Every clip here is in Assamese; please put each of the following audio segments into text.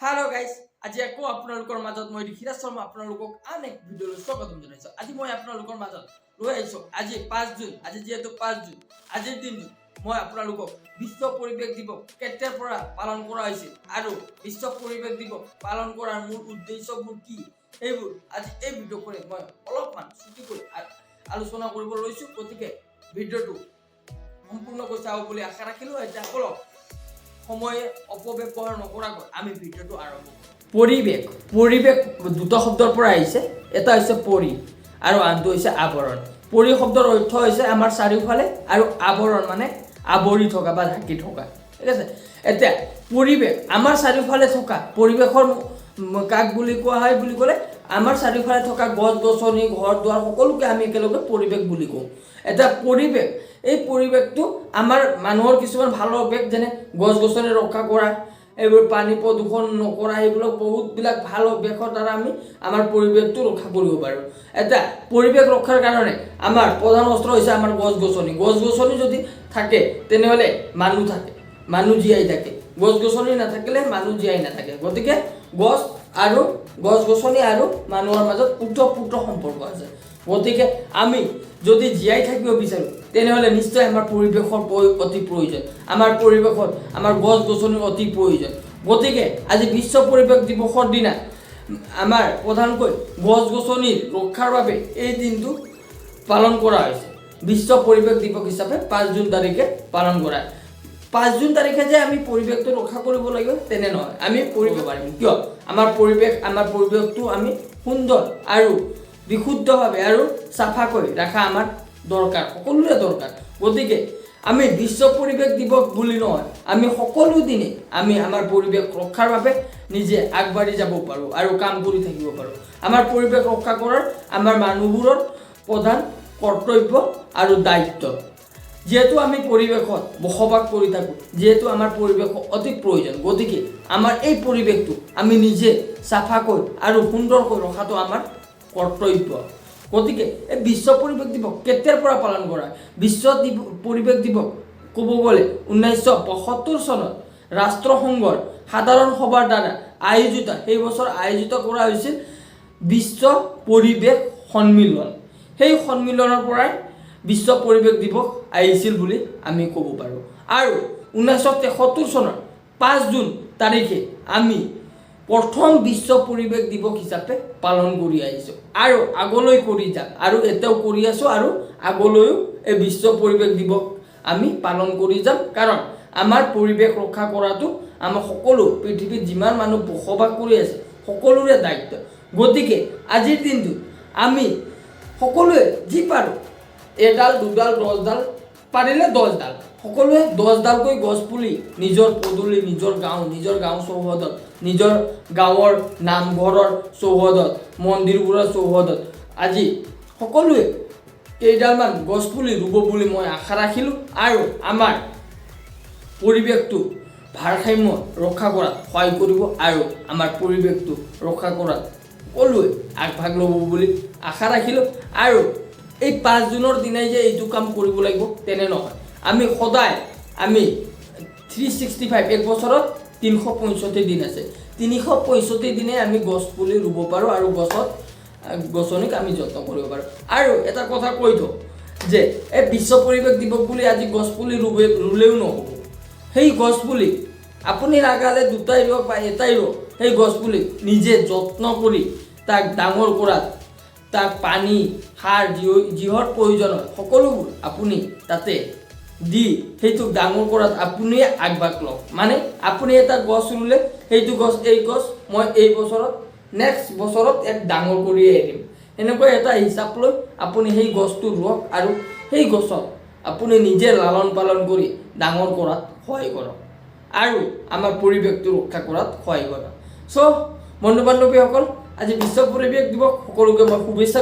Hello guys, আজি আকৌ আপোনালোকৰ মাজত মই ঋষিৰাজ শৰ্মা আপোনালোকক আন এক ভিডিঅ'লৈ স্বাগতম জনাইছো। আজি মই আপোনালোকৰ মাজত লৈ আহিছো আজি 5 জুন, আজি যেহেতু 5 জুন, আজিৰ দিনটো মই আপোনালোকক বিশ্ব পৰিৱেশ দিৱস কেতিয়াৰ পৰা পালন কৰা হৈছিল আৰু বিশ্ব পৰিৱেশ দিৱস পালন কৰাৰ মূল উদ্দেশ্যবোৰ কি এইবোৰ আজি এই ভিডিঅ' কৰি মই অলপমান ছুটি কৰি আলোচনা কৰিব লৈছো। গতিকে ভিডিঅ'টো সম্পূৰ্ণকৈ চাওক বুলি আশা ৰাখিলো। এতিয়া অলপ সময়ে অপব্যৱহাৰ নকৰাকৈ আমি ভিডিঅ'টো আৰম্ভ কৰিম। পৰিৱেশ দুটা শব্দৰ পৰা আহিছে। এটা হৈছে পৰি আৰু আনটো হৈছে আৱৰণ। পৰি শব্দৰ অৰ্থ হৈছে আমাৰ চাৰিওফালে আৰু আৱৰণ মানে আৱৰি থকা বা ঢাকি থকা, ঠিক আছে। এতিয়া পৰিৱেশ আমাৰ চাৰিওফালে থকা পৰিৱেশৰ কাক বুলি কোৱা হয় বুলি ক'লে আমাৰ চাৰিওফালে থকা গছ গছনি ঘৰ দুৱাৰ সকলোকে আমি একেলগে পৰিৱেশ বুলি কওঁ। এটা পৰিৱেশ, এই পৰিৱেশটো আমাৰ মানুহৰ কিছুমান ভাল অভ্যাস যেনে গছ গছনি ৰক্ষা কৰা, এইবোৰ পানী প্ৰদূষণ নকৰা, এইবিলাক বহুতবিলাক ভাল অভ্যাসৰ দ্বাৰা আমি আমাৰ পৰিৱেশটো ৰক্ষা কৰিব পাৰোঁ। এটা পৰিৱেশ ৰক্ষাৰ কাৰণে আমাৰ প্ৰধান অস্ত্ৰ হৈছে আমাৰ গছ গছনি। গছ গছনি যদি থাকে তেনেহ'লে মানুহ থাকে, মানুহ জীয়াই থাকে। গছ গছনি নাথাকিলে মানুহ জীয়াই নাথাকে। গতিকে গছ গছনি আৰু মানুহৰ মাজত ওতঃপ্ৰোত সম্পৰ্ক আছে। গতিকে আমি যদি জীয়াই থাকিব বিচাৰোঁ তেনেহ'লে নিশ্চয় আমাৰ পৰিৱেশৰ অতি প্ৰয়োজন, আমাৰ পৰিৱেশত আমাৰ গছ গছনিৰ অতি প্ৰয়োজন। গতিকে আজি বিশ্ব পৰিৱেশ দিৱসৰ দিনা আমাৰ প্ৰধানকৈ গছ গছনিৰ ৰক্ষাৰ বাবে এই দিনটো পালন কৰা হৈছে। বিশ্ব পৰিৱেশ দিৱস হিচাপে 5 জুন তাৰিখে পালন কৰা। 5 জুন তাৰিখে যে আমি পৰিৱেশটো ৰক্ষা কৰিব লাগিব তেনে নহয়, আমি কৰিব পাৰিম। কিয়? আমাৰ পৰিৱেশটো আমি সুন্দৰ আৰু বিশুদ্ধভাৱে আৰু চাফাকৈ ৰখা আমাৰ দৰকাৰ, সকলোৰে দৰকাৰ। গতিকে আমি বিশ্ব পৰিৱেশ দিৱস বুলি নহয়, আমি সকলো দিনে আমি আমাৰ পৰিৱেশ ৰক্ষাৰ বাবে নিজে আগবাঢ়ি যাব পাৰোঁ আৰু কাম কৰি থাকিব পাৰোঁ। আমাৰ পৰিৱেশ ৰক্ষা কৰাৰ আমাৰ মানুহবোৰৰ প্ৰধান কৰ্তব্য আৰু দায়িত্ব। যিহেতু আমি পৰিৱেশত বসবাস কৰি থাকোঁ, যিহেতু আমাৰ পৰিৱেশ অতি প্ৰয়োজন, গতিকে আমাৰ এই পৰিৱেশটো আমি নিজে চাফাকৈ আৰু সুন্দৰকৈ ৰখাটো আমাৰ কৰ্তব্য। গতিকে এই বিশ্ব পৰিৱেশ দিৱস কেতিয়াৰ পৰা পালন কৰা? বিশ্ব পৰিৱেশ দিৱস ক'ব গ'লে 1975 চনত ৰাষ্ট্ৰসংঘৰ সাধাৰণ সভাৰ দ্বাৰা সেই বছৰ আয়োজিত কৰা হৈছিল বিশ্ব পৰিৱেশ সন্মিলন। সেই সন্মিলনৰ পৰাই বিশ্ব পৰিৱেশ দিৱস আহিছিল বুলি আমি ক'ব পাৰোঁ। আৰু 1973 চনৰ 5 জুন তাৰিখে আমি প্ৰথম বিশ্ব পৰিৱেশ দিৱস হিচাপে পালন কৰি আহিছোঁ আৰু আগলৈ কৰি যাম, আৰু এতিয়াও কৰি আছোঁ আৰু আগলৈও এই বিশ্ব পৰিৱেশ দিৱস আমি পালন কৰি যাম। কাৰণ আমাৰ পৰিৱেশ ৰক্ষা কৰাটো আমাৰ সকলো পৃথিৱীত যিমান মানুহ বসবাস কৰি আছে সকলোৰে দায়িত্ব। গতিকে আজিৰ দিনটোত আমি সকলোৱে যি পাৰোঁ এডাল দুডাল 10ডাল পাৰিলে 10ডাল সকলোৱে 10ডালকৈ গছ পুলি নিজৰ পদূলি, নিজৰ গাঁও চৌহদত, নিজৰ গাঁৱৰ নামঘৰৰ চৌহদত, মন্দিৰবোৰৰ চৌহদত আজি সকলোৱে কেইডালমান গছ পুলি ৰুব বুলি মই আশা ৰাখিলোঁ আৰু আমাৰ পৰিৱেশটো ভাৰসাম্য ৰক্ষা কৰাত সহায় কৰিব আৰু আমাৰ পৰিৱেশটো ৰক্ষা কৰাত সকলোৱে আগভাগ ল'ব বুলি আশা ৰাখিলোঁ। আৰু এই 5 জুনৰ দিনাই যে এইটো কাম কৰিব লাগিব তেনে নহয়, আমি সদায় 365 এক বছৰত 365 দিন আছে, 365 দিনে আমি গছ পুলি ৰুব পাৰোঁ আৰু গছনিক আমি যত্ন কৰিব পাৰোঁ। আৰু এটা কথা কৈ থওঁ যে এই বিশ্ব পৰিৱেশ দিৱস বুলি আজি গছ পুলি ৰুলেও নহ'ব। সেই গছ পুলি আপুনি লগালে 2টাই ৰুৱক বা এটাই ৰুৱক, সেই গছ পুলি নিজে যত্ন কৰি তাক ডাঙৰ কৰাত, তাক পানী সাৰ যিহৰ প্ৰয়োজন হয় সকলোবোৰ আপুনি তাতে দি সেইটোক ডাঙৰ কৰাত আপুনিয়ে আগভাগ লওক। মানে আপুনি এটা গছ ৰুলে সেইটো গছ মই এই বছৰত নেক্সট বছৰত এক ডাঙৰ কৰিয়ে এৰিম, এনেকৈ এটা হিচাপ লৈ আপুনি সেই গছটো ৰুৱক আৰু সেই গছত আপুনি নিজে লালন পালন কৰি ডাঙৰ কৰাত সহায় কৰক আৰু আমাৰ পৰিৱেশটো ৰক্ষা কৰাত সহায় কৰক। বন্ধু বান্ধৱীসকল, আজি বিশ্ব পৰিৱেশ দিৱস সকলোকে মই শুভেচ্ছা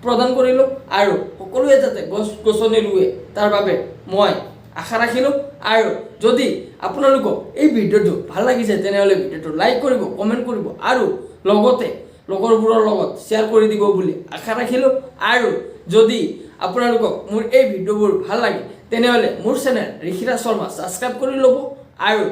প্ৰদান কৰিলোঁ আৰু সকলোৱে যাতে গছ গছনি ৰুৱে তাৰ বাবে মই আশা ৰাখিলোঁ। আৰু যদি আপোনালোকক এই ভিডিঅ'টো ভাল লাগিছে তেনেহ'লে ভিডিঅ'টো লাইক কৰিব, কমেণ্ট কৰিব আৰু লগতে লগৰবোৰৰ লগত শ্বেয়াৰ কৰি দিব বুলি আশা ৰাখিলোঁ। আৰু যদি আপোনালোকক মোৰ এই ভিডিঅ'বোৰ ভাল লাগে তেনেহ'লে মোৰ চেনেল ঋষিৰাজ শৰ্মা ছাবস্ক্ৰাইব কৰি ল'ব আৰু